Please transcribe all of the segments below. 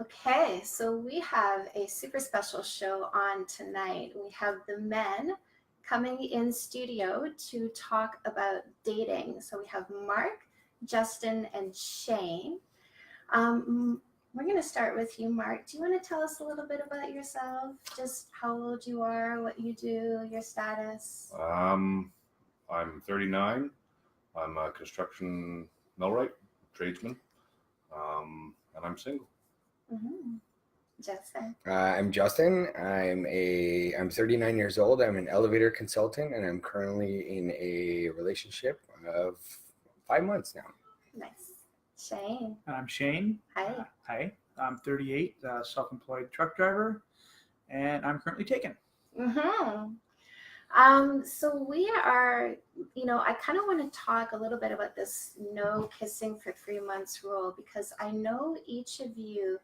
Okay, so we have a super special show on tonight. We have the men coming in studio to talk about dating. So we have Mark, Justin, and Shane. We're going to start with you, Mark. Do you want to tell us a little bit about yourself? Just how old you are, what you do, your status? I'm 39. I'm a construction millwright, tradesman, and I'm single. Mm-hmm. Justin. I'm Justin. I'm 39 years old. I'm an elevator consultant, and I'm currently in a relationship of 5 months now. Nice. Shane. I'm Shane. Hi. Hi. I'm 38, self-employed truck driver, and I'm currently taken. Mm-hmm. So we are, I kind of want to talk a little bit about this no kissing for 3 months rule, because I know each of you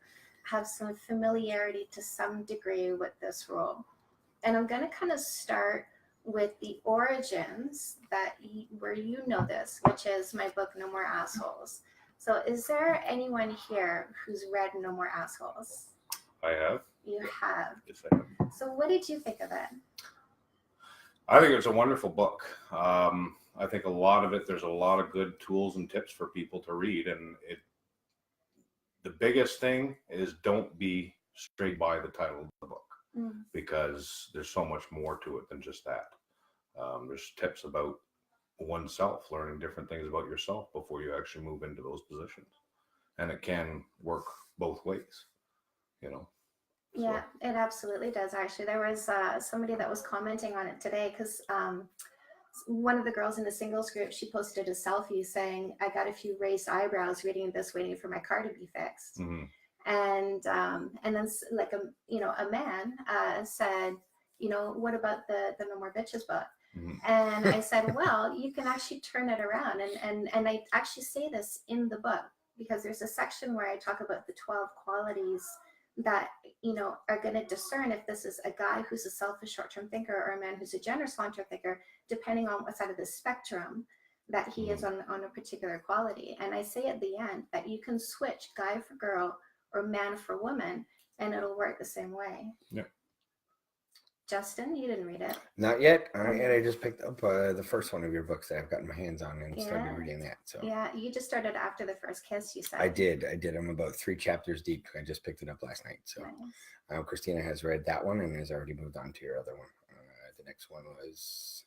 have some familiarity to some degree with this rule. And I'm going to kind of start with the origins where you know this, which is my book, No More Assholes. So is there anyone here who's read No More Assholes? I have. You have. Yes, I have. So what did you think of it? I think it's a wonderful book. I think a lot of it, there's a lot of good tools and tips for people to read. And the biggest thing is don't be straight by the title of the book, because there's so much more to it than just that. There's tips about oneself, learning different things about yourself before you actually move into those positions. And it can work both ways, Yeah, it absolutely does. Actually, there was somebody that was commenting on it today, because one of the girls in the singles group, she posted a selfie saying, "I got a few raised eyebrows reading this, waiting for my car to be fixed." Mm-hmm. And then like a man said, "What about the No More Bitches book?" Mm-hmm. And I said, well, you can actually turn it around, and I actually say this in the book, because there's a section where I talk about the 12 qualities that are going to discern if this is a guy who's a selfish short-term thinker or a man who's a generous long-term thinker, depending on what side of the spectrum that he is on a particular quality. And I say at the end that you can switch guy for girl or man for woman, and it'll work the same way. Yeah. Justin, you didn't read it. Not yet. I just picked up the first one of your books that I've gotten my hands on and started reading that. So yeah, you just started after the first kiss, you said. I did. I'm about 3 chapters deep. I just picked it up last night. So nice. Christina has read that one and has already moved on to your other one. The next one was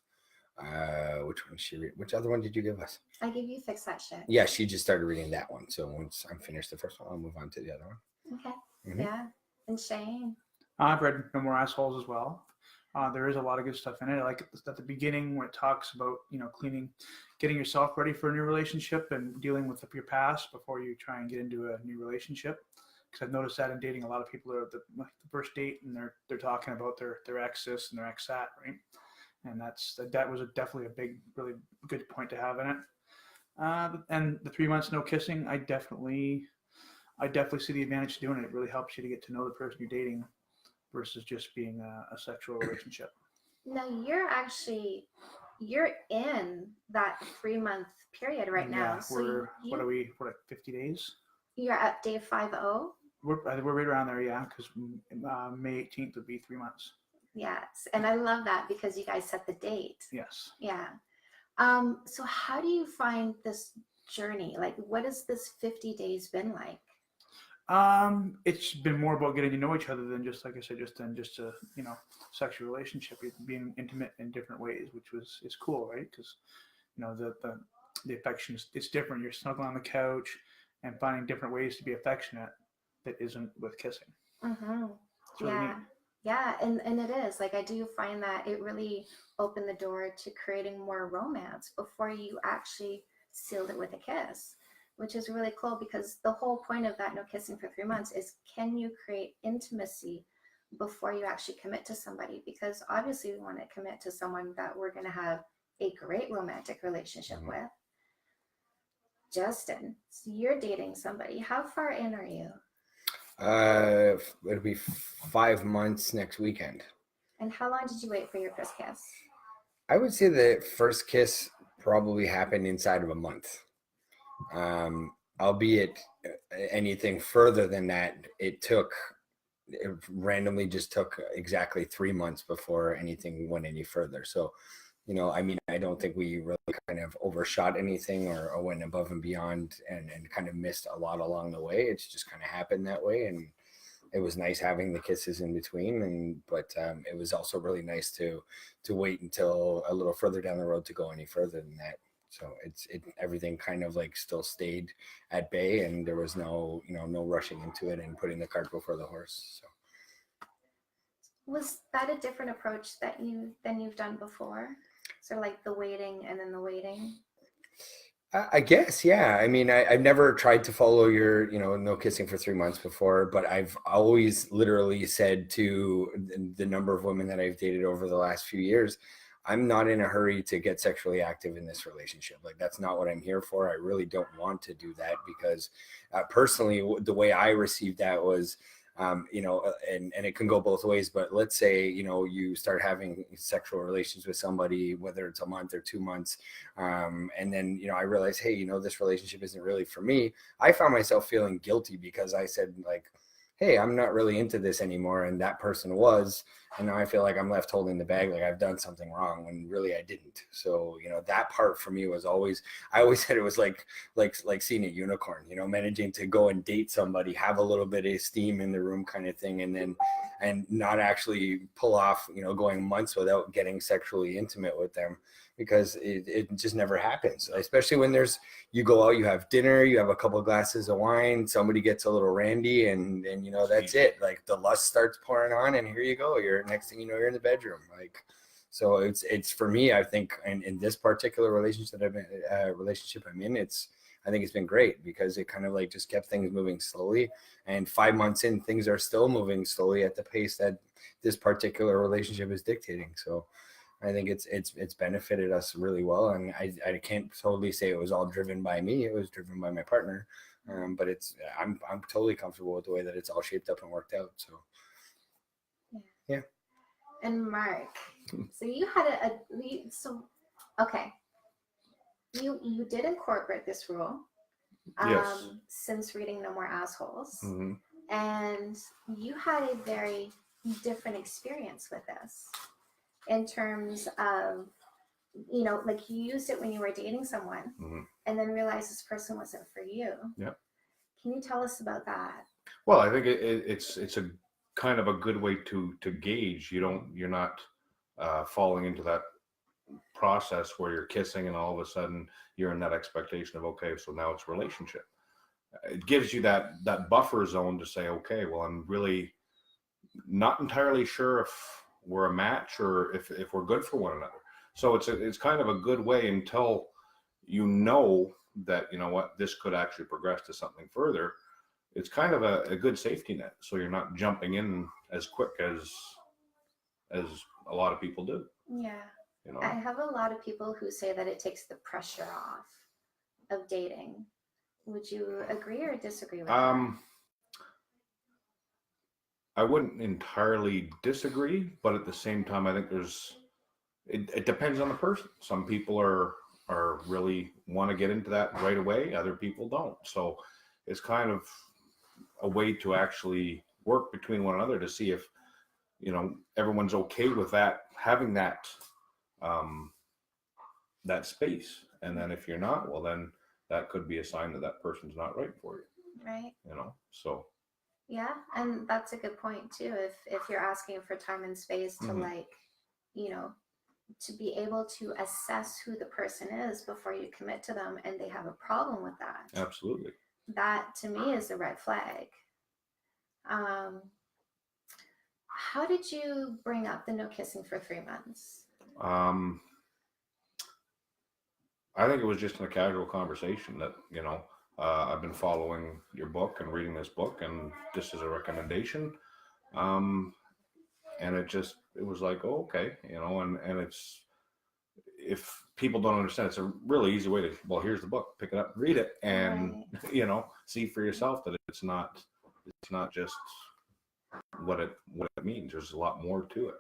which one she read? Which other one did you give us? I gave you Fix That Shit. Yeah, she just started reading that one. So once I'm finished the first one, I'll move on to the other one. Okay. Mm-hmm. Yeah. And Shane? I've read No More Assholes as well. There is a lot of good stuff in it. I like at the beginning when it talks about, cleaning, getting yourself ready for a new relationship and dealing with your past before you try and get into a new relationship. Because I've noticed that in dating, a lot of people are at the first date and they're talking about their ex this and their ex that, right? And that was definitely a big, really good point to have in it. And the 3 months no kissing, I definitely see the advantage to doing it. It really helps you to get to know the person you're dating versus just being a sexual relationship. No, you're in that 3-month period right now. So what are we, 50 days? You're at day 50? We're right around there, yeah, because May 18th would be 3 months. Yes, and I love that because you guys set the date. Yes. Yeah. So how do you find this journey? Like, what has this 50 days been like? It's been more about getting to know each other than just, like I said, just a sexual relationship. It's being intimate in different ways, which is cool, right? Because the affection it's different. You're snuggling on the couch and finding different ways to be affectionate that isn't with kissing. Mm-hmm. Really neat. Yeah, and it is. Like, I do find that it really opened the door to creating more romance before you actually sealed it with a kiss, which is really cool, because the whole point of that no kissing for 3 months is, can you create intimacy before you actually commit to somebody? Because obviously we want to commit to someone that we're going to have a great romantic relationship with. Justin, so you're dating somebody. How far in are you? It'll be 5 months next weekend. And how long did you wait for your first kiss? I would say the first kiss probably happened inside of a month. albeit anything further than that, it randomly just took exactly 3 months before anything went any further. So, I mean, I don't think we really kind of overshot anything or went above and beyond and kind of missed a lot along the way. It's just kind of happened that way. And it was nice having the kisses in between. But it was also really nice to wait until a little further down the road to go any further than that. So everything kind of like still stayed at bay, and there was no rushing into it and putting the cart before the horse. So. Was that a different approach than you've done before? Sort of like the waiting and then the waiting? I guess, yeah. I mean, I've never tried to follow your, no kissing for 3 months before, but I've always literally said to the number of women that I've dated over the last few years, I'm not in a hurry to get sexually active in this relationship. Like, that's not what I'm here for. I really don't want to do that because personally, the way I received that was, and it can go both ways, but let's say, you start having sexual relations with somebody, whether it's a month or 2 months. And then, I realized, hey, this relationship isn't really for me. I found myself feeling guilty because I said like, hey, I'm not really into this anymore. And that person was, and now I feel like I'm left holding the bag. Like I've done something wrong when really I didn't. So, that part for me was always, I always said it was like seeing a unicorn, managing to go and date somebody, have a little bit of steam in the room kind of thing. And not actually pull off, going months without getting sexually intimate with them, because it just never happens. Especially when you go out, you have dinner, you have a couple of glasses of wine, somebody gets a little randy, and that's it. Like the lust starts pouring on, and here you go. Next thing you know, you're in the bedroom. Like, so it's for me, I think, in this particular relationship I'm in, I think it's been great because it kind of like just kept things moving slowly. And 5 months in, things are still moving slowly at the pace that this particular relationship is dictating. So I think it's benefited us really well. And I can't totally say it was all driven by me. It was driven by my partner. But I'm totally comfortable with the way that it's all shaped up and worked out. So yeah. And Mark, so you had okay. You did incorporate this rule Yes. since reading No More Assholes. Mm-hmm. And you had a very different experience with this in terms of, like you used it when you were dating someone and then realized this person wasn't for you. Yep. Can you tell us about that? Well, I think it's a kind of a good way to gauge. You're not falling into that process where you're kissing and all of a sudden you're in that expectation of, okay, so now it's relationship. It gives you that buffer zone to say, okay, well, I'm really not entirely sure if we're a match or if we're good for one another. So it's kind of a good way until that, what, this could actually progress to something further. It's kind of a good safety net. So you're not jumping in as quick as a lot of people do. Yeah. I have a lot of people who say that it takes the pressure off of dating. Would you agree or disagree with that? I wouldn't entirely disagree, but at the same time, I think it depends on the person. Some people are really want to get into that right away. Other people don't. So it's kind of a way to actually work between one another to see if, everyone's okay with that, having that space. And then if you're not, well, then that could be a sign that person's not right for you. Right. So. Yeah. And that's a good point too. If you're asking for time and space to to be able to assess who the person is before you commit to them and they have a problem with that. Absolutely. That to me is a red flag. How did you bring up the no kissing for 3 months? I think it was just in a casual conversation that, I've been following your book and reading this book, and this is a recommendation. And it was like, oh, okay, and it's, if people don't understand, it's a really easy way to, well, here's the book, pick it up, read it, and, right. See for yourself that it's not just what it means. There's a lot more to it,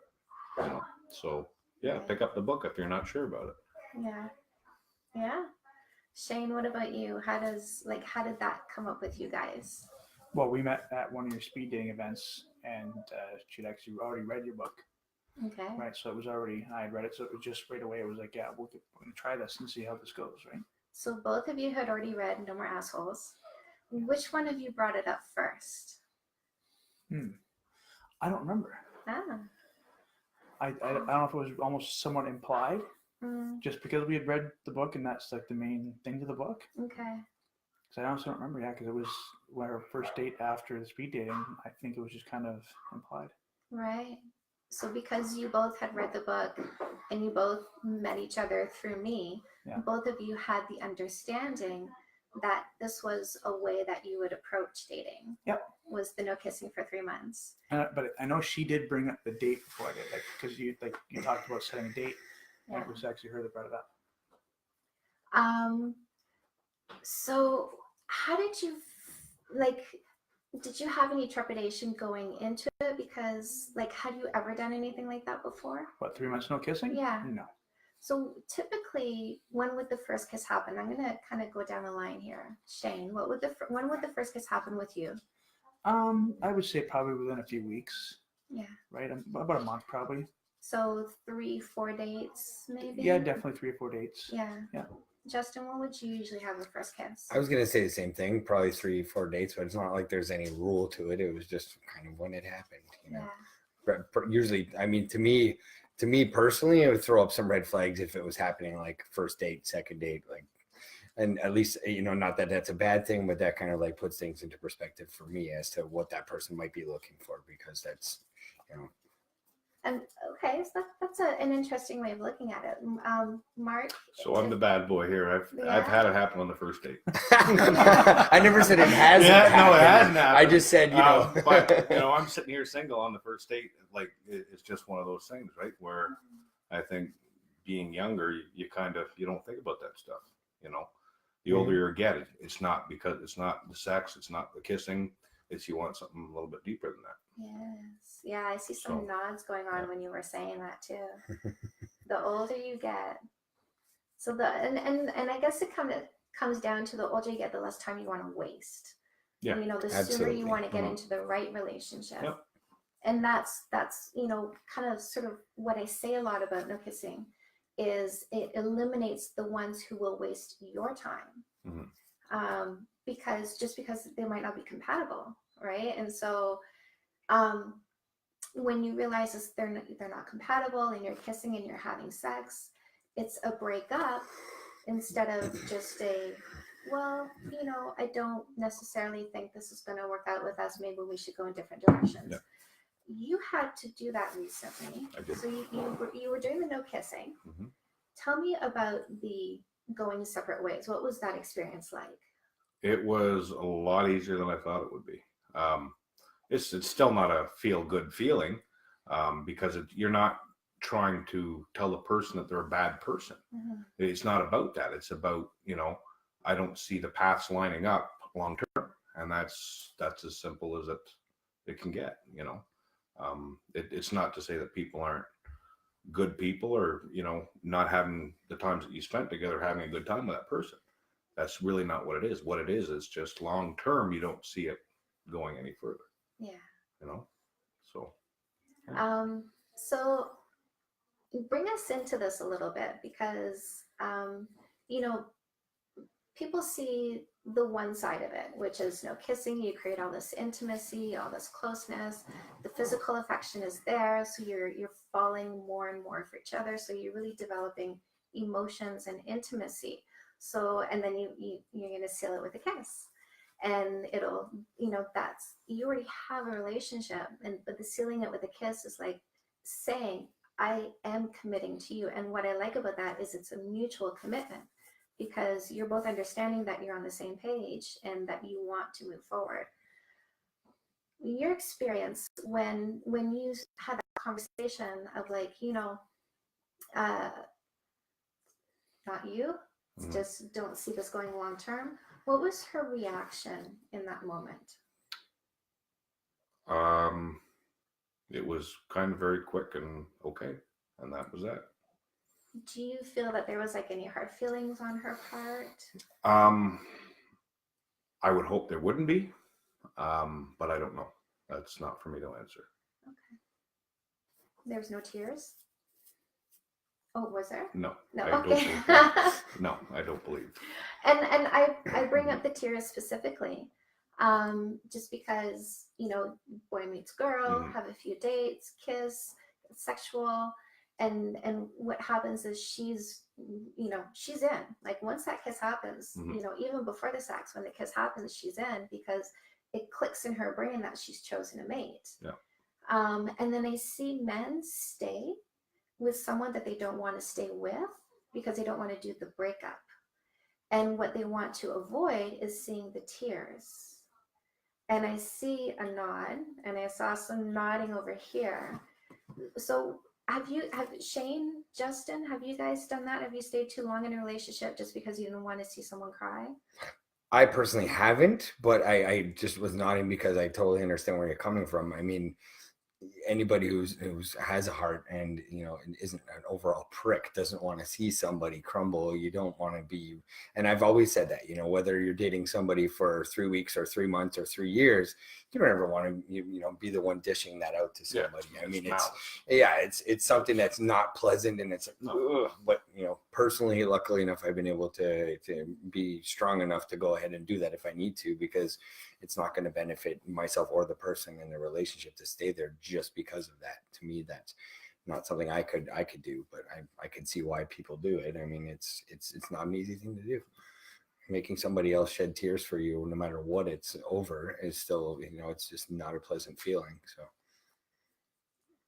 So yeah, Right. pick up the book if you're not sure about it. Yeah. Yeah. Shane, what about you? How did that come up with you guys? Well, we met at one of your speed dating events, and she'd actually already read your book, Okay. right? So it was already, I had read it, so it was just right away. It was like, yeah, we're gonna try this and see how this goes, right? So both of you had already read No More Assholes. Which one of you brought it up first? I don't remember. Ah. I don't know if it was almost somewhat implied, just because we had read the book, and that's like the main thing to the book. Okay. Because I honestly don't remember, yeah, because it was our first date after the speed dating. I think it was just kind of implied. Right. So because you both had read the book and you both met each other through me, both of you had the understanding that this was a way that you would approach dating. Yep. Was the no kissing for 3 months. But I know she did bring up the date before I did, like, because you talked about setting a date. Yeah. And it was actually her that brought it up. So how did you did you have any trepidation going into it? Because had you ever done anything like that before? What, 3 months no kissing? Yeah. No. So typically, when would the first kiss happen? I'm gonna kind of go down the line here. Shane, when would the first kiss happen with you? I would say probably within a few weeks. Yeah. Right, about a month probably. So 3-4 dates, maybe. Yeah, definitely 3 or 4 dates. Yeah. Yeah. Justin, when would you usually have the first kiss? I was gonna say the same thing, probably 3-4 dates, but it's not like there's any rule to it. It was just kind of when it happened, you know. Yeah. But usually, I mean, to me personally, it would throw up some red flags if it was happening like first date, second date, like, and at least, you know, not that that's a bad thing, but that kind of like puts things into perspective for me as to what that person might be looking for, because that's, you know. And okay, so that's an interesting way of looking at it. Mark. So I'm the bad boy here. I've had it happen on the first date. I never said it hasn't. No, it hasn't happened. I just said, you know. But you know, I'm sitting here single on the first date. Like, it's just one of those things, right? Where I think being younger, you don't think about that stuff. You know, the older you get, it's not the sex, it's not the kissing. It's you want something a little bit deeper than that. Yes. Yeah, I see some nods going on when you were saying that too. The older you get, so and I guess it comes down to the older you get, the less time you want to waste. Yeah. You know, the sooner you want to get into the right relationship. Yep. And that's you know, kind of sort of what I say a lot about no kissing is it eliminates the ones who will waste your time. Mm-hmm. Because they might not be compatible, right? And so when you realize they're not compatible and you're kissing and you're having sex, it's a breakup instead of just a, well, you know, I don't necessarily think this is going to work out with us. Maybe we should go in different directions. Yeah. You had to do that recently. I did. So you were doing the no kissing. Mm-hmm. Tell me about the going separate ways. What was that experience like? It was a lot easier than I thought it would be. It's still not a feel-good feeling because you're not trying to tell the person that they're a bad person. Mm-hmm. It's not about that. It's about, you know, I don't see the paths lining up long term, and that's as simple as it can get. You know, it's not to say that people aren't good people or, you know, not having the times that you spent together having a good time with that person. That's really not what it is. What it is just long term, you don't see it going any further. Yeah. You know? So. Yeah. So bring us into this a little bit because, you know, people see the one side of it, which is no kissing. You create all this intimacy, all this closeness. The physical affection is there. So you're falling more and more for each other. So you're really developing emotions and intimacy. So, and then you're going to seal it with a kiss, and it'll, you know, you already have a relationship, but the sealing it with a kiss is like saying, I am committing to you. And what I like about that is it's a mutual commitment because you're both understanding that you're on the same page and that you want to move forward. Your experience when you had that conversation of like, you know, not you, just don't see this going long term. What was her reaction in that moment? It was kind of very quick and okay, and that was that. Do you feel that there was like any hard feelings on her part? I would hope there wouldn't be, but I don't know. That's not for me to answer. Okay. There was no tears? Oh, was there? No. No. I don't Okay. believe. No, I don't believe. And I bring up the tears specifically, just because, you know, boy meets girl, have a few dates, kiss, sexual, and what happens is she's, you know, she's in. Like once that kiss happens, you know, even before the sex, when the kiss happens, she's in because it clicks in her brain that she's chosen a mate. Yeah. And then I see men stay with someone that they don't want to stay with because they don't want to do the breakup. And what they want to avoid is seeing the tears. And I see a nod, and I saw some nodding over here. So have Shane, Justin, have you guys done that? Have you stayed too long in a relationship just because you didn't want to see someone cry? I personally haven't, but I just was nodding because I totally understand where you're coming from. I mean, anybody who's has a heart and, you know, isn't an overall prick doesn't want to see somebody crumble. You don't want to be, and I've always said that, you know, whether you're dating somebody for 3 weeks or 3 months or 3 years, you don't ever want to, you know, be the one dishing that out to somebody. I mean, it's something that's not pleasant, and it's ugh, but, you know, personally, luckily enough, I've been able to be strong enough to go ahead and do that if I need to, because it's not going to benefit myself or the person in the relationship to stay there just because of that. To me, that's not something I could do, but I could see why people do it. I mean, it's not an easy thing to do. Making somebody else shed tears for you, no matter what it's over, is still, you know, it's just not a pleasant feeling. So,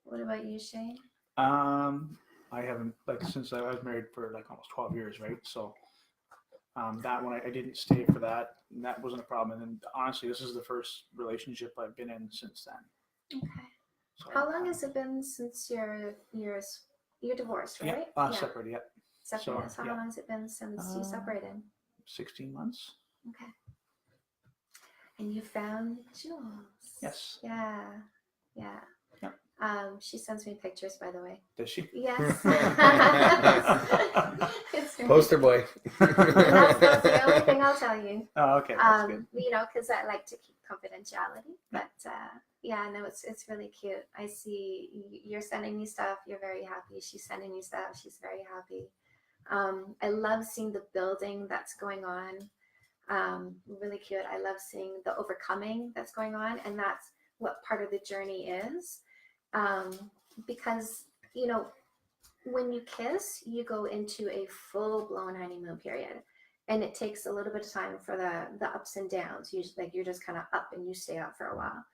What about you, Shane? I haven't, like, since I was married for like almost 12 years, right? So that one I didn't stay for that, and that wasn't a problem. And then honestly, this is the first relationship I've been in since then. Okay. So, How long has it been since you're divorced, right? Yeah, separated. Yeah, Separated. So yeah. how long has it been since you separated? 16 months. Okay. And you found Jules. Yes. Yeah. Yeah. Yeah. She sends me pictures, by the way. Does she? Yes. It's really poster boy. that's the only thing I'll tell you. Oh, okay. That's good. You know, because I like to keep confidentiality. But yeah, no, it's really cute. I see you're sending me stuff. You're very happy. She's sending me stuff. She's very happy. I love seeing the building that's going on. Really cute. I love seeing the overcoming that's going on, and that's what part of the journey is. Because, you know, when you kiss, you go into a full-blown honeymoon period, and it takes a little bit of time for the ups and downs. Usually, like, you're just kind of up and you stay up for a while.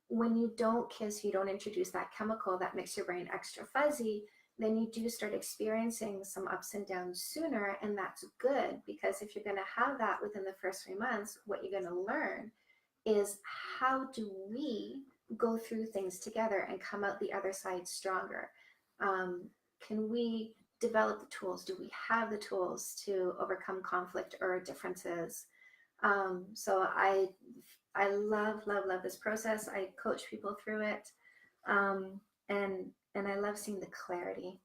When you don't kiss, you don't introduce that chemical that makes your brain extra fuzzy, then you do start experiencing some ups and downs sooner, and that's good, because if you're going to have that within the first 3 months, what you're going to learn is how do we go through things together and come out the other side stronger. Can we develop the tools? Do we have the tools to overcome conflict or differences? So I love this process. I coach people through it, and I love seeing the clarity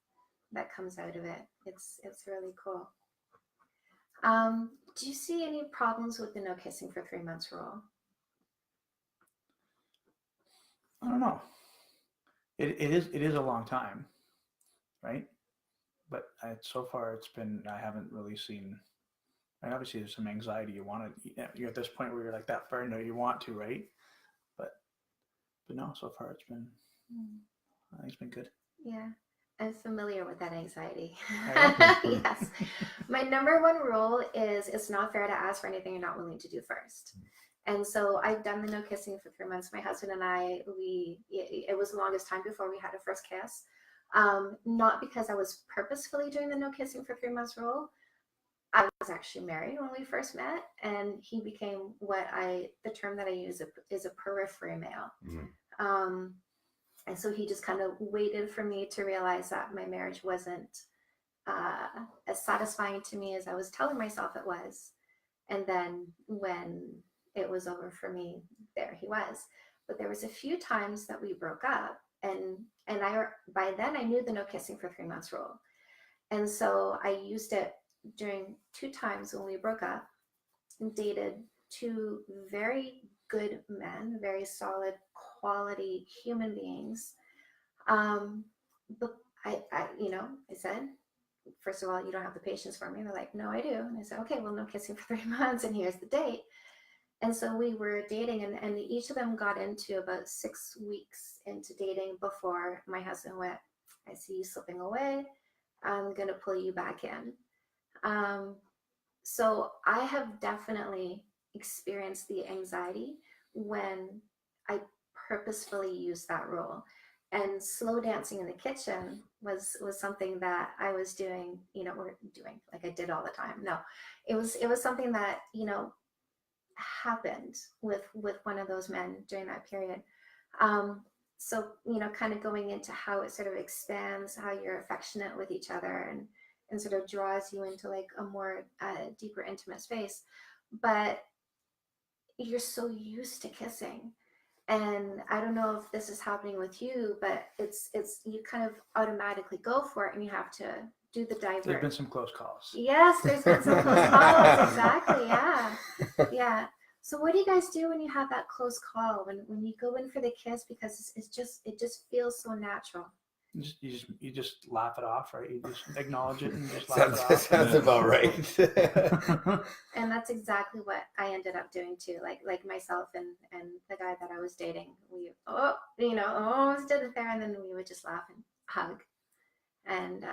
that comes out of it. It's really cool. Do you see any problems with the no kissing for 3 months rule? I don't know. It is a long time, right? But so far I haven't really seen. And obviously, there's some anxiety. You want to. You're at this point where you're like that far. No, you want to, right? But no. So far, I think it's been good. Yeah, I'm familiar with that anxiety. Right? Yes. My number one rule is it's not fair to ask for anything you're not willing to do first. And so I've done the no kissing for 3 months. My husband and I, it was the longest time before we had a first kiss. Not because I was purposefully doing the no kissing for 3 months rule. I was actually married when we first met, and he became the term that I use is a periphery male. Mm-hmm. And so he just kind of waited for me to realize that my marriage wasn't as satisfying to me as I was telling myself it was. And then when it was over for me, there he was. But there was a few times that we broke up, and by then I knew the no kissing for 3 months rule. And so I used it during 2 times when we broke up and dated 2 very good men, very solid quality human beings. But I said, first of all, you don't have the patience for me. And they're like, no, I do. And I said, okay, well, no kissing for 3 months, and here's the date. And so we were dating, and each of them got into about 6 weeks into dating before my husband went, I see you slipping away. I'm going to pull you back in. So I have definitely experienced the anxiety when I purposefully used that rule. And slow dancing in the kitchen was something that I was doing, or doing like I did all the time. No, it was something that, happened with one of those men during that period. So, kind of going into how it sort of expands how you're affectionate with each other, and sort of draws you into like a more deeper, intimate space. But you're so used to kissing. And I don't know if this is happening with you, but it's you kind of automatically go for it, and you have to do the divert. There's been some close calls. Yes, there's been some close calls. Exactly. Yeah. Yeah. So what do you guys do when you have that close call, when you go in for the kiss, because it just feels so natural? You just laugh it off, right? You just acknowledge it and just laugh it off. Sounds about right. And that's exactly what I ended up doing too. Like myself and the guy that I was dating, we almost did it there, and then we would just laugh and hug. And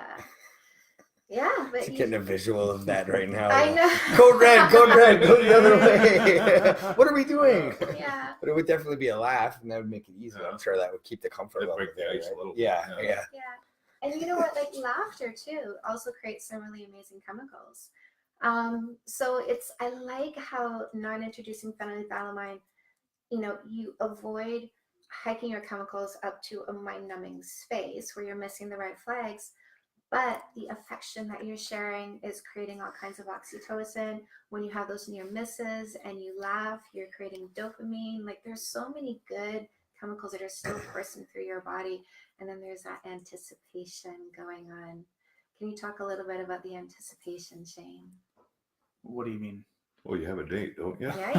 yeah, but Just getting a visual of that right now. I know. Code red, go the other way. What are we doing? Yeah. But it would definitely be a laugh, and that would make it easier. I'm sure that would keep the comfort level. Break the ice a little bit. Yeah. Yeah. And you know what? Like laughter too also creates some really amazing chemicals. So I like how non-introducing phenylethylamine, you avoid hiking your chemicals up to a mind-numbing space where you're missing the right flags. But the affection that you're sharing is creating all kinds of oxytocin. When you have those near misses and you laugh, you're creating dopamine. Like there's so many good chemicals that are still coursing through your body. And then there's that anticipation going on. Can you talk a little bit about the anticipation, Shane? What do you mean? Well, you have a date, don't you? Yeah,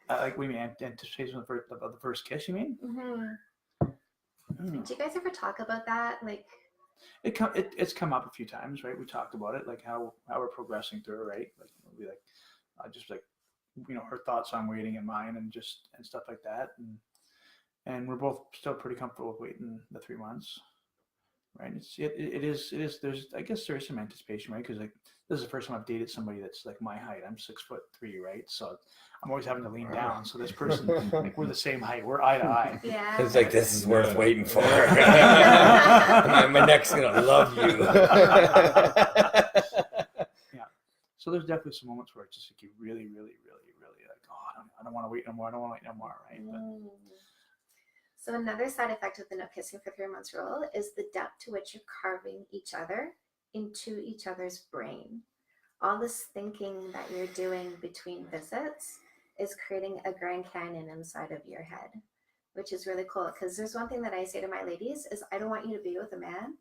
yeah. Like we mean anticipation of the first kiss, you mean? Mm-hmm. Do you guys ever talk about that? Like, it's come up a few times, right? We talked about it, like how we're progressing through it, right? Like we'll be like, just like, her thoughts on waiting and mine, and stuff like that, and we're both still pretty comfortable with waiting the 3 months, right? It is. There's, I guess there is some anticipation, right? Because like this is the first time I've dated somebody that's like my height. I'm 6'3", right? So I'm always having to lean down. So this person, like we're the same height. We're eye to eye. yeah. It's like, this is worth waiting for. my neck's gonna love you. Yeah. So there's definitely some moments where it's just like you really, really, really, really like, oh, I don't want to wait no more. I don't want to wait no more, right? But, so another side effect of the no kissing for 3 months rule is the depth to which you're carving each other into each other's brain. All this thinking that you're doing between visits is creating a Grand Canyon inside of your head, which is really cool. Because there's one thing that I say to my ladies is, I don't want you to be with a man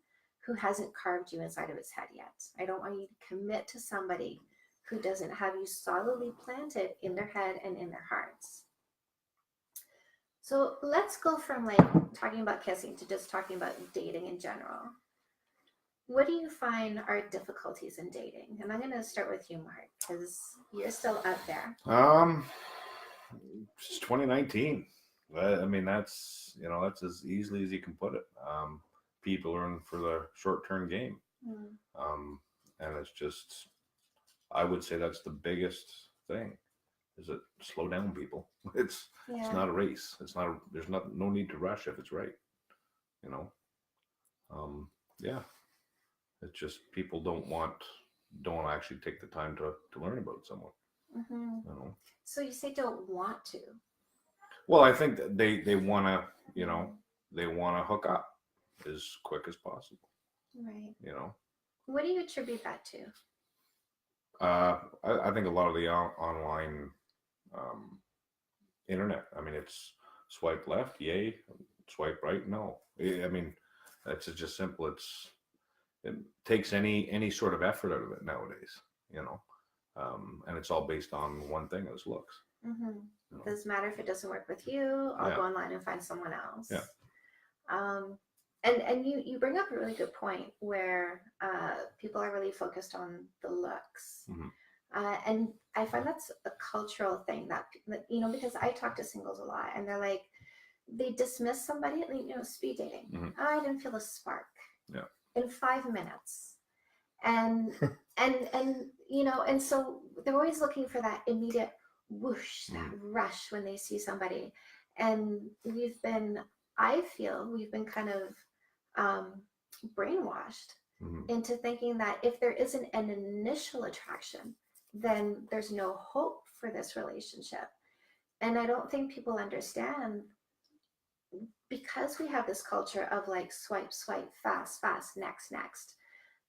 who hasn't carved you inside of his head yet. I don't want you to commit to somebody who doesn't have you solidly planted in their head and in their hearts. So let's go from like talking about kissing to just talking about dating in general. What do you find are difficulties in dating? And I'm going to start with you, Mark, because you're still up there. It's 2019. I mean, that's as easily as you can put it. People are in for the short-term game. And it's just, I would say that's the biggest thing, is it slow down, people. It's not a race. There's no need to rush if it's right. Yeah. It's just people don't actually take the time to learn about someone. So you say don't want to. Well, I think that they want to, they want to hook up as quick as possible. Right. What do you attribute that to? I think a lot of the online internet. I mean, it's swipe left, yay. Swipe right, no. I mean, it's just simple. It's it takes any sort of effort out of it nowadays, and it's all based on one thing, is looks. Mm-hmm. Doesn't matter if it doesn't work with you. I'll go online and find someone else. Yeah. And you bring up a really good point where people are really focused on the looks. Mm-hmm. And I find that's a cultural thing that, because I talk to singles a lot, and they're like, they dismiss somebody, speed dating. Mm-hmm. Oh, I didn't feel a spark. Yeah. In 5 minutes. And and so they're always looking for that immediate whoosh, that rush when they see somebody. And I feel we've been kind of brainwashed into thinking that if there isn't an initial attraction, then there's no hope for this relationship. And I don't think people understand, because we have this culture of like swipe, fast, next.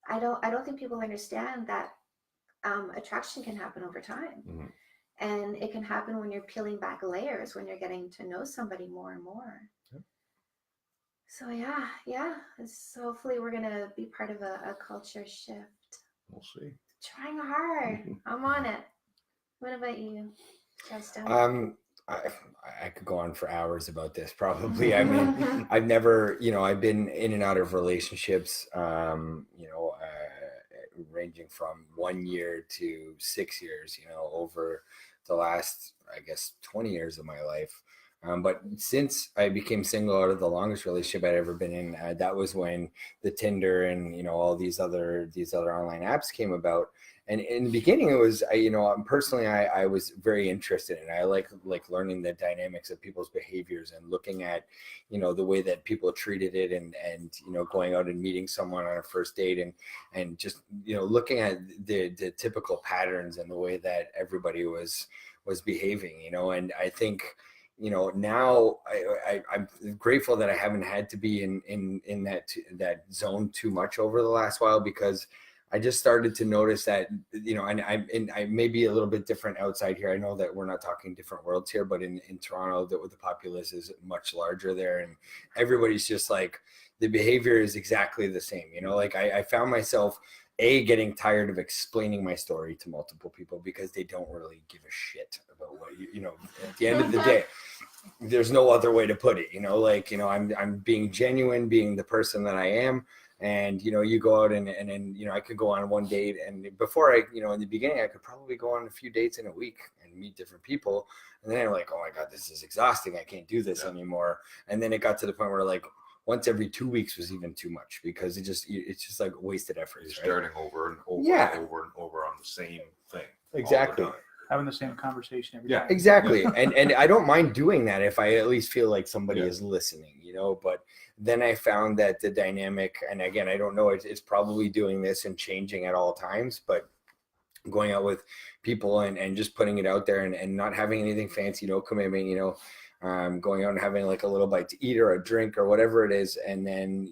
I don't think people understand that attraction can happen over time. Mm-hmm. And it can happen when you're peeling back layers, when you're getting to know somebody more and more. Yep. So yeah. So hopefully we're gonna be part of a culture shift. We'll see. Trying hard. I'm on it. What about you, Justin? I could go on for hours about this probably. I mean, I've never, I've been in and out of relationships, ranging from 1 year to 6 years, over the last, I guess, 20 years of my life. But since I became single, out of the longest relationship I'd ever been in, that was when the Tinder and, all these other online apps came about. And in the beginning, it was, personally, I was very interested in it. I like learning the dynamics of people's behaviors and looking at, the way that people treated it and going out and meeting someone on a first date and just, looking at the typical patterns and the way that everybody was behaving, and I think, now I'm grateful that I haven't had to be in that zone too much over the last while, because I just started to notice that, and I may be a little bit different outside here. I know that we're not talking different worlds here, but in Toronto, the populace is much larger there, and everybody's just like, the behavior is exactly the same. I found myself getting tired of explaining my story to multiple people, because they don't really give a shit about what at the end of the day. There's no other way to put it, I'm being genuine, being the person that I am. And, you go out and I could go on one date, and before in the beginning, I could probably go on a few dates in a week and meet different people. And then I'm like, oh my God, this is exhausting. I can't do this anymore. And then it got to the point where like once every 2 weeks was even too much, because it's just like wasted effort. You're starting over and over and over and over on the same thing. Exactly. Having the same conversation every time. Exactly. and I don't mind doing that if I at least feel like somebody is listening, but then I found that the dynamic, and again, I don't know, it's probably doing this and changing at all times, but going out with people and just putting it out there and not having anything fancy, no commitment, going out and having like a little bite to eat or a drink or whatever it is. And then,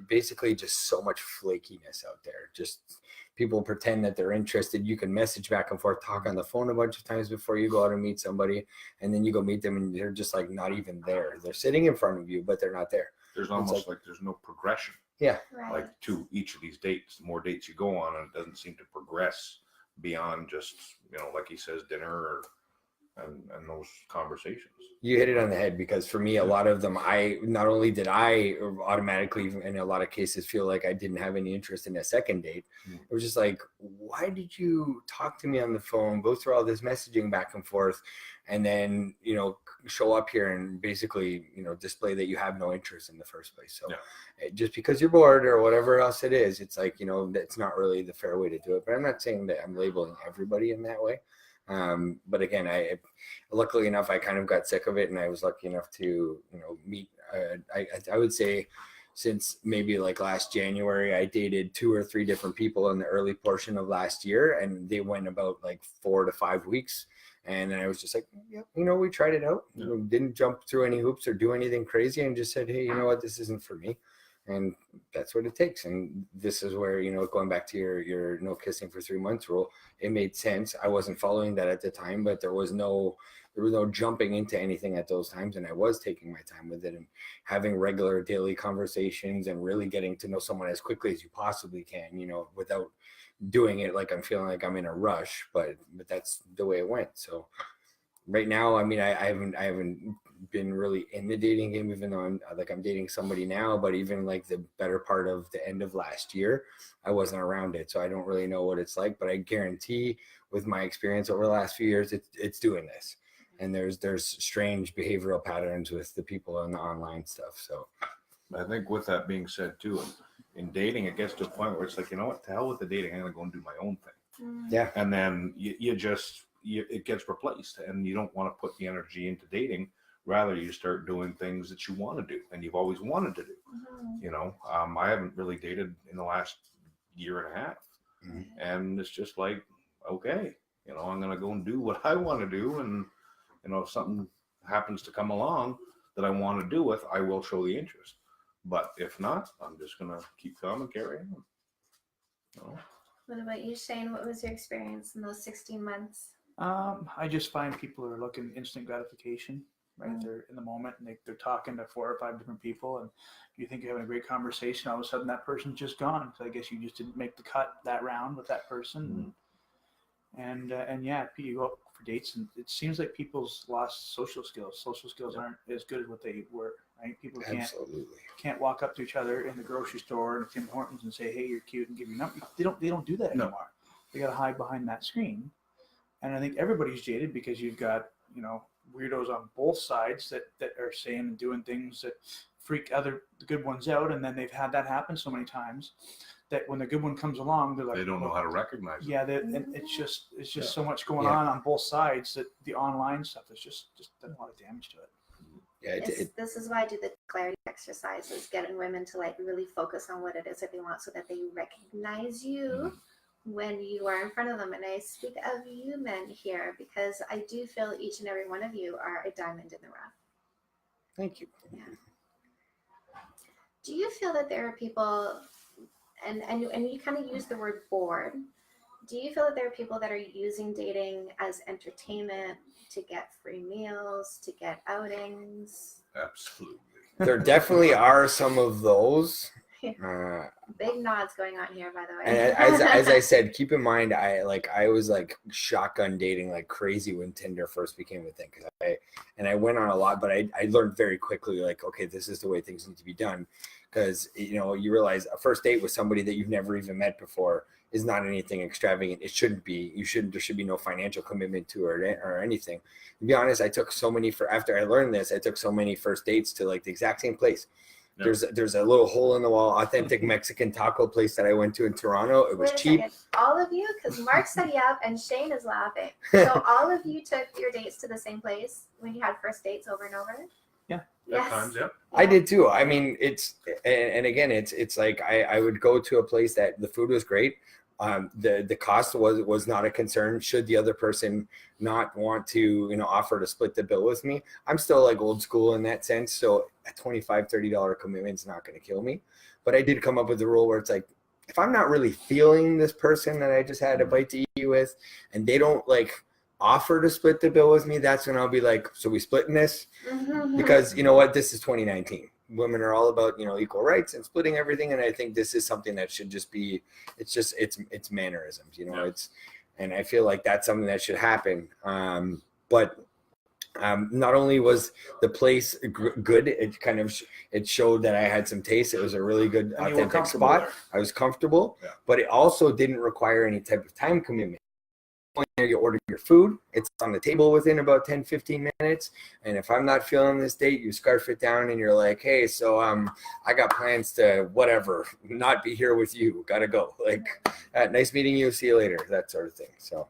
basically just so much flakiness out there. Just people pretend that they're interested. You can message back and forth, talk on the phone a bunch of times before you go out and meet somebody. And then you go meet them and they're just like not even there. They're sitting in front of you, but they're not there. There's almost like there's no progression. Yeah. Right. Like to each of these dates, the more dates you go on, and it doesn't seem to progress beyond just, like he says, dinner and those conversations. You hit it on the head, because for me, a lot of them, not only did I automatically, in a lot of cases, feel like I didn't have any interest in a second date. It was just like, why did you talk to me on the phone, go through all this messaging back and forth, and then, show up here and basically, display that you have no interest in the first place. So just because you're bored or whatever else it is, it's like, that's not really the fair way to do it. But I'm not saying that I'm labeling everybody in that way. But again, luckily enough, I kind of got sick of it, and I was lucky enough to, meet, I would say since maybe like last January, I dated 2 or 3 different people in the early portion of last year, and they went about like 4 to 5 weeks. And then I was just like, we tried it out. Didn't jump through any hoops or do anything crazy, and just said, hey, you know what, this isn't for me. And that's what it takes. And this is where, going back to your no kissing for 3 months rule, it made sense. I wasn't following that at the time, but there was no there was no jumping into anything at those times, and I was taking my time with it and having regular daily conversations and really getting to know someone as quickly as you possibly can, you know, without doing it like I'm feeling like I'm in a rush, but that's the way it went. So right now, I mean, I haven't been really in the dating game, even though I'm dating somebody now, but even like the better part of the end of last year, I wasn't around it. So I don't really know what it's like, but I guarantee with my experience over the last few years, it's doing this. And there's strange behavioral patterns with the people on the online stuff. So I think with that being said too, in dating, it gets to a point where it's like, you know what, to hell with the dating, I'm going to go and do my own thing. yeah, And then it gets replaced, and you don't want to put the energy into dating. Rather, you start doing things that you want to do and you've always wanted to do. You know, I haven't really dated in the last year and a half. And it's just like, okay, you know, I'm going to go and do what I want to do. And, you know, if something happens to come along that I want to do with, I will show the interest. But if not, I'm just going to keep calm and carry on. You know? What about you, Shane? What was your experience in those 16 months? I just find people are looking instant gratification, right? They're in the moment and they're talking to 4 or 5 different people, and you think you're having a great conversation. All of a sudden, that person's just gone. So I guess you just didn't make the cut that round with that person. And yeah, you go up for dates, and it seems like people's lost social skills. Social skills aren't as good as what they were, right? People can't walk up to each other in the grocery store and Tim Hortons and say, "Hey, you're cute," and give you number. They don't do that anymore. They got to hide behind that screen. And I think everybody's jaded because you've got, you know, weirdos on both sides that are saying and doing things that freak the good ones out. And then they've had that happen so many times that when the good one comes along, they're like, they don't know how to recognize it. Yeah, and it's just so much going on both sides that the online stuff is just done a lot of damage to it. Yeah, This is why I do the clarity exercises, getting women to like really focus on what it is that they want so that they recognize you when you are in front of them. And I speak of you men here because I do feel each and every one of you are a diamond in the rough. Thank you. Yeah. Do you feel that there are people, and you kind of use the word bored, do you feel that there are people that are using dating as entertainment, to get free meals, to get outings? Absolutely. There definitely are some of those. Big nods going on here, by the way. And as I said, keep in mind, I was like shotgun dating like crazy when Tinder first became a thing. I went on a lot, but I learned very quickly, like, okay, this is the way things need to be done. Because, you know, you realize a first date with somebody that you've never even met before is not anything extravagant. It shouldn't be. There should be no financial commitment to it or anything. To be honest, after I learned this, I took so many first dates to like the exact same place. Yep. There's a little hole in the wall, authentic Mexican taco place that I went to in Toronto. It was cheap. All of you, because Mark said yeah, and Shane is laughing. So all of you took your dates to the same place when you had first dates over and over? Yeah. Yes. At times, yep. I did too. I mean, it's like I would go to a place that the food was great. The cost was not a concern. Should the other person not want to, you know, offer to split the bill with me, I'm still like old school in that sense. So a $25-$30 commitment is not going to kill me. But I did come up with a rule where it's like, if I'm not really feeling this person that I just had a bite to eat with, and they don't like offer to split the bill with me, that's when I'll be like, so we splitting this? Because you know what, this is 2019. Women are all about, you know, equal rights and splitting everything, and I think this is something that should just be, it's mannerisms, you know. And I feel like that's something that should happen. But not only was the place good, it showed that I had some taste. It was a really good authentic spot. I was comfortable, but it also didn't require any type of time commitment. You order your food, it's on the table within about 10-15 minutes, and if I'm not feeling this date, you scarf it down and you're like, hey, so I got plans to whatever, not be here with you, gotta go, like, nice meeting you, see you later, that sort of thing. So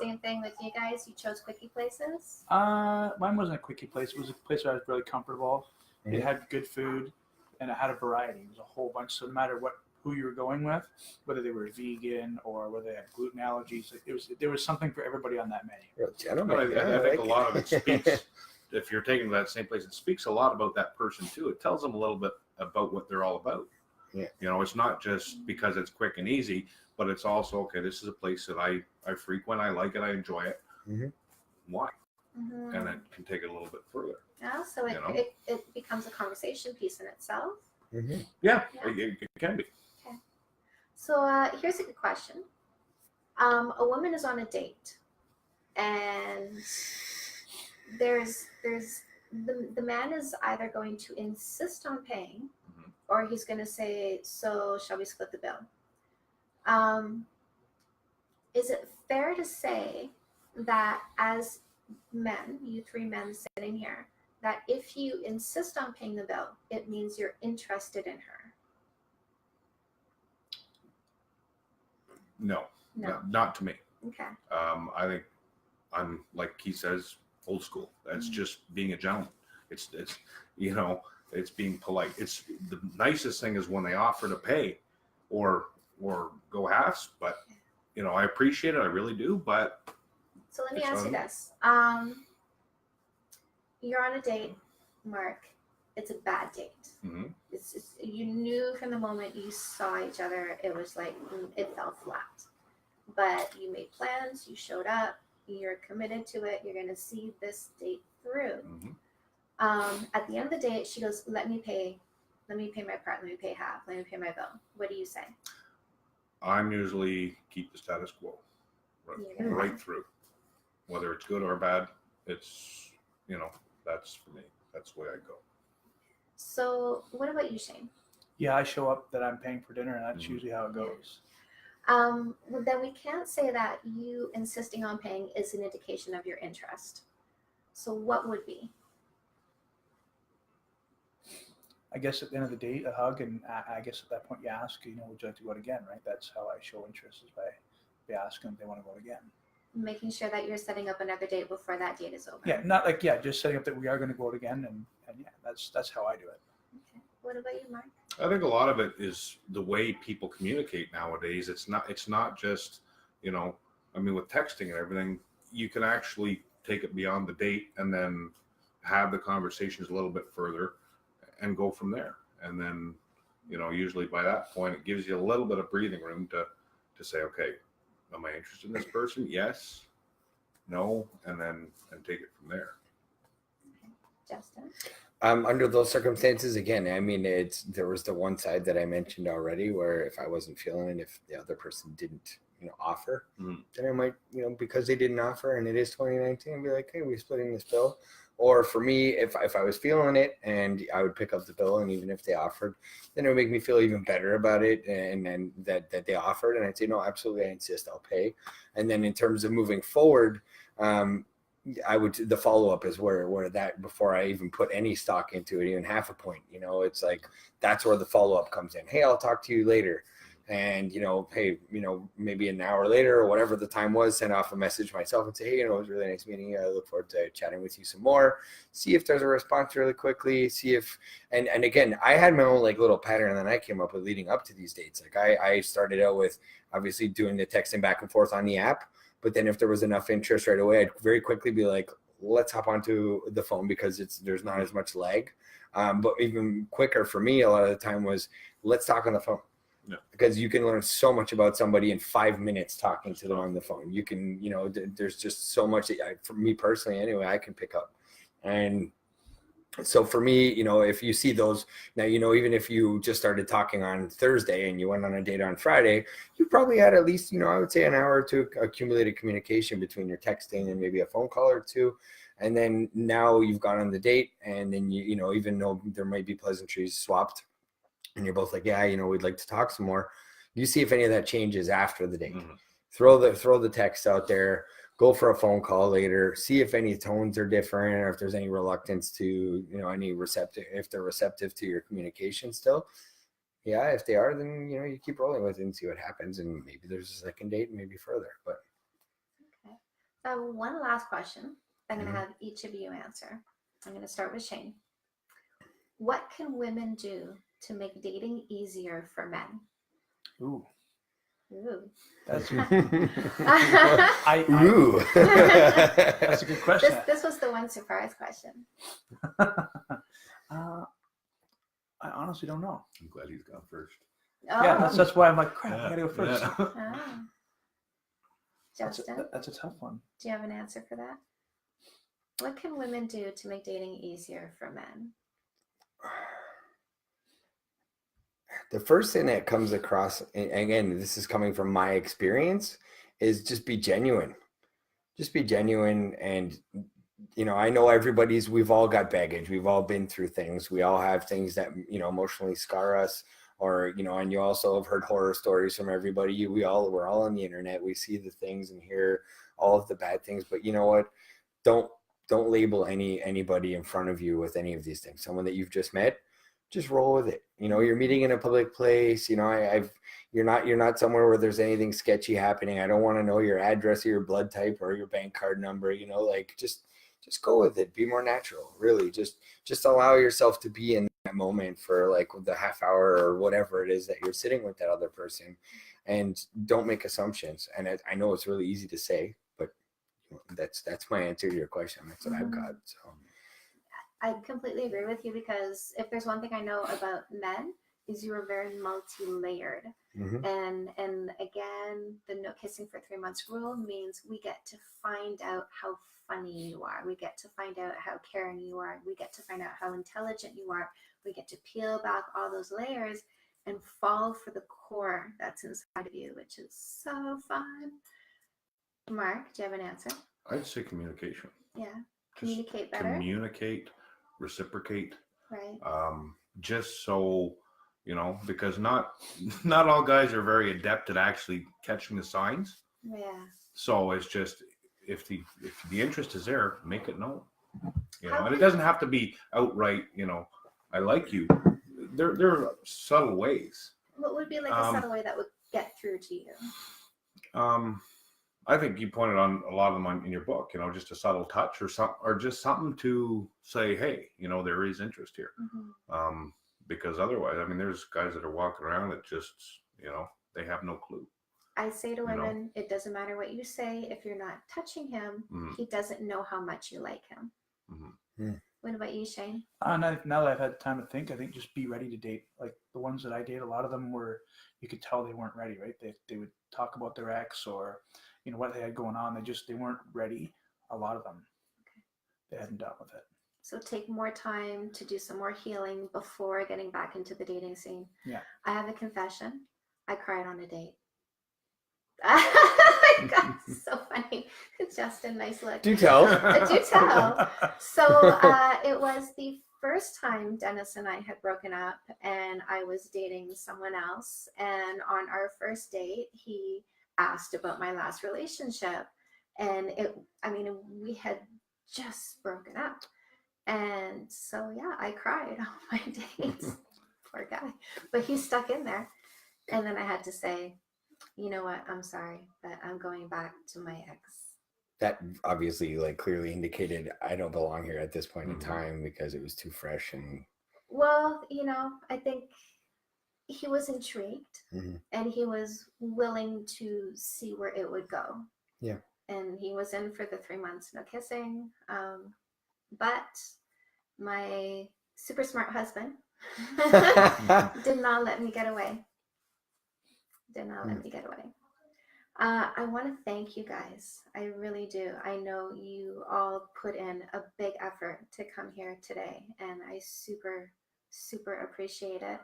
same thing with you guys, you chose quickie places? Mine wasn't a quickie place. It was a place where I was really comfortable. It had good food and it had a variety. It was a whole bunch, so no matter who you were going with, whether they were vegan or whether they had gluten allergies, there was something for everybody on that menu. I think a lot of it speaks, if you're taking to that same place, it speaks a lot about that person too. It tells them a little bit about what they're all about. Yeah. You know, it's not just because it's quick and easy, but it's also, okay, this is a place that I frequent, I like it, I enjoy it. Why? and it can take it a little bit further. Yeah, so You know? it becomes a conversation piece in itself. Mhm. Yeah, Yeah. it can be. So here's a good question. A woman is on a date, and there's the man is either going to insist on paying, Mhm. or he's going to say, "So shall we split the bill?" Is it fair to say that as men, you three men sitting here, that if you insist on paying the bill, it means you're interested in her? No, No. not to me. Okay. I think I'm, like he says, old school. That's just being a gentleman. It's it's being polite. It's the nicest thing is when they offer to pay or go halves, but I appreciate it, I really do, but So let me It's ask you on- this. You're on a date, Mark. It's a bad date. mhm. You knew from the moment you saw each other, it was like it fell flat. But you made plans, you showed up, you're committed to it, you're going to see this date through. At the end of the date, she goes, let me pay my part, let me pay half, let me pay my bill. What do you say? I'm usually keep the status quo right through, whether it's good or bad. It's that's for me. That's the way I go. So what about you, Shane? Yeah, I show up that I'm paying for dinner, and that's usually how it goes. Well, then we can't say that you insisting on paying is an indication of your interest. So what would be? I guess at the end of the date, a hug, and I guess at that point you ask, would you like to go out again, right? That's how I show interest, is by asking if they want to go out again. Making sure that you're setting up another date before that date is over. Yeah, just setting up that we are going to go out again, and yeah, that's how I do it. Okay. What about you, Mark? I think a lot of it is the way people communicate nowadays. It's not just, with texting and everything, you can actually take it beyond the date and then have the conversations a little bit further and go from there. And then, usually by that point, it gives you a little bit of breathing room to say, okay, am I interested in this person? Yes, no, and take it from there. Justin? Under those circumstances, again, I mean, there was the one side that I mentioned already, where if I wasn't feeling it, if the other person didn't, offer, then I might, because they didn't offer, and it is 2019, I'd be like, hey, we're splitting this bill. Or for me, if I was feeling it, and I would pick up the bill, and even if they offered, then it would make me feel even better about it, and then that they offered, and I'd say, no, absolutely, I insist, I'll pay. And then in terms of moving forward, the follow-up is where that, before I even put any stock into it, even half a point, it's like, that's where the follow-up comes in. Hey, I'll talk to you later. And, hey, maybe an hour later or whatever the time was, send off a message myself and say, hey, it was a really nice meeting you. I look forward to chatting with you some more. See if there's a response really quickly. See if, and again, I had my own little pattern that I came up with leading up to these dates. Like I started out with obviously doing the texting back and forth on the app. But then if there was enough interest right away, I'd very quickly be like, let's hop onto the phone because there's not as much lag. But even quicker for me, a lot of the time was, let's talk on the phone. Yeah. Because you can learn so much about somebody in 5 minutes talking to them on the phone. You can, there's just so much that for me personally, anyway, I can pick up. And so for me, if you see those now, even if you just started talking on Thursday and you went on a date on Friday, you probably had at least, I would say an hour or two accumulated communication between your texting and maybe a phone call or two. And then now you've gone on the date, and then even though there might be pleasantries swapped and you're both like, yeah, we'd like to talk some more. You see if any of that changes after the date. Mm-hmm. Throw the text out there. Go for a phone call later. See if any tones are different, or if there's any reluctance to, if they're receptive to your communication still. Yeah, if they are, then you keep rolling with it and see what happens, and maybe there's a second date, and maybe further. But okay, one last question. I'm going to have each of you answer. I'm going to start with Shane. What can women do to make dating easier for men? Ooh. That's Ooh. That's a good question. This was the one surprise question. I honestly don't know. I'm glad he's gone first. Oh. Yeah, that's why I'm like, crap, I gotta go first. Yeah. Justin? That's a tough one. Do you have an answer for that? What can women do to make dating easier for men? The first thing that comes across, and again, this is coming from my experience, is just be genuine. Just be genuine. And, I know we've all got baggage. We've all been through things. We all have things that, emotionally scar us, or, and you also have heard horror stories from everybody. We're all on the internet. We see the things and hear all of the bad things, but you know what? Don't label anybody in front of you with any of these things. Someone that you've just met, just roll with it. You're meeting in a public place. You're not somewhere where there's anything sketchy happening. I don't want to know your address or your blood type or your bank card number. Just go with it. Be more natural. Really, just allow yourself to be in that moment for like the half hour or whatever it is that you're sitting with that other person, and don't make assumptions. And I know it's really easy to say, but that's my answer to your question. That's what I've got. So. I completely agree with you, because if there's one thing I know about men is you are very multi-layered. Mm-hmm. And again, the no kissing for 3 months rule means we get to find out how funny you are. We get to find out how caring you are. We get to find out how intelligent you are. We get to peel back all those layers and fall for the core that's inside of you, which is so fun. Mark, do you have an answer? I'd say communication. Yeah. Communicate better. Communicate, reciprocate. Right. Just so, because not all guys are very adept at actually catching the signs. Yeah. So it's just, if the interest is there, make it known. And it doesn't have to be outright, I like you. There are subtle ways. What would be like a subtle way that would get through to you? I think you pointed on a lot of them in your book, just a subtle touch or just something to say, hey, there is interest here. Mm-hmm. Because otherwise, there's guys that are walking around that just, they have no clue. I say to women, it doesn't matter what you say. If you're not touching him, he doesn't know how much you like him. Mm-hmm. What about you, Shane? Now that I've had time to think, I think just be ready to date. Like the ones that I date, a lot of them were, you could tell they weren't ready, right? They would talk about their ex or, what they had going on. They weren't ready. A lot of them, they hadn't dealt with it. So take more time to do some more healing before getting back into the dating scene. Yeah. I have a confession. I cried on a date. Oh my God, so funny. Justin, nice look. Do tell. Do tell. So it was the first time Dennis and I had broken up, and I was dating someone else. And on our first date, he asked about my last relationship. And we had just broken up. And so, yeah, I cried on my dates. Poor guy. But he stuck in there. And then I had to say, you know what? I'm sorry, but I'm going back to my ex. That obviously clearly indicated I don't belong here at this point in time, because it was too fresh. And well, I think he was intrigued, and he was willing to see where it would go. Yeah. And he was in for the 3 months, no kissing. But my super smart husband did not let me get away. I want to thank you guys. I really do. I know you all put in a big effort to come here today, and I super, super appreciate it.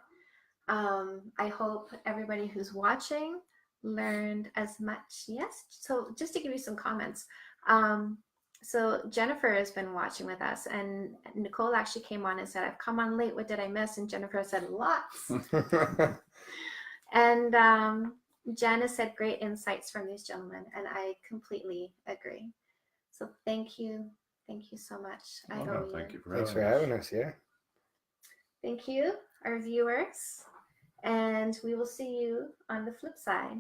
I hope everybody who's watching learned as much. Yes. So just to give you some comments. So Jennifer has been watching with us, and Nicole actually came on and said, I've come on late. What did I miss? And Jennifer said, lots. And Janice said, great insights from these gentlemen. And I completely agree. So thank you. Thank you so much. Thank you Thanks for having us. Yeah. Thank you, our viewers. And we will see you on the flip side.